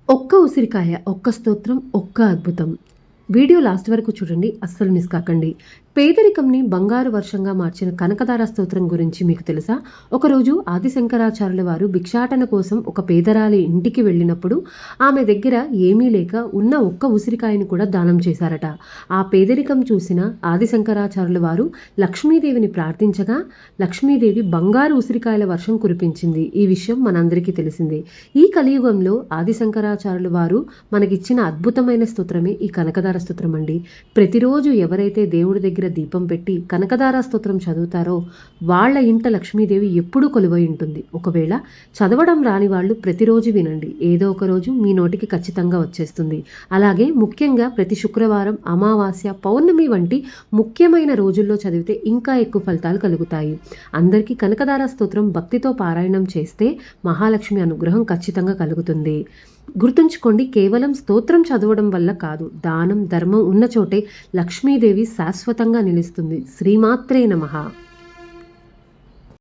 ఒక్క ఉసిరికాయ, ఒక్క స్తోత్రం, ఒక్క అద్భుతం. వీడియో లాస్ట్ వరకు చూడండి, అస్సలు మిస్ కాకండి. పేదరికంని బంగారు వర్షంగా మార్చిన కనకదార స్తోత్రం గురించి మీకు తెలుసా? ఒకరోజు ఆది శంకరాచార్యుల వారు భిక్షాటన కోసం ఒక పేదరాలి ఇంటికి వెళ్ళినప్పుడు ఆమె దగ్గర ఏమీ లేక ఉన్న ఒక్క ఉసిరికాయను కూడా దానం చేశారట. ఆ పేదరికం చూసిన ఆది శంకరాచార్యుల వారు లక్ష్మీదేవిని ప్రార్థించగా లక్ష్మీదేవి బంగారు ఉసిరికాయల వర్షం కురిపించింది. ఈ విషయం మనందరికీ తెలిసిందే. ఈ కలియుగంలో ఆది శంకరాచార్యుల వారు మనకిచ్చిన అద్భుతమైన స్తోత్రమే ఈ కనకదార స్తోత్రం అండి. ప్రతిరోజు ఎవరైతే దేవుడి దగ్గర దీపం పెట్టి కనకదార స్తోత్రం చదువుతారో వాళ్ళ ఇంట లక్ష్మీదేవి ఎప్పుడూ కొలువై ఉంటుంది. ఒకవేళ చదవడం రాని వాళ్ళు ప్రతిరోజు వినండి, ఏదో ఒక రోజు మీ నోటికి ఖచ్చితంగా వచ్చేస్తుంది. అలాగే ముఖ్యంగా ప్రతి శుక్రవారం, అమావాస్య, పౌర్ణమి వంటి ముఖ్యమైన రోజుల్లో చదివితే ఇంకా ఎక్కువ ఫలితాలు కలుగుతాయి. అందరికీ కనకదార స్తోత్రం భక్తితో పారాయణం చేస్తే మహాలక్ష్మి అనుగ్రహం ఖచ్చితంగా కలుగుతుంది. గుర్తుంచుకోండి, కేవలం స్తోత్రం చదవడం వల్ల కాదు, దానం ధర్మం ఉన్న చోటే లక్ష్మీదేవి శాశ్వతంగా నిలుస్తుంది. శ్రీమాత్రే నమః.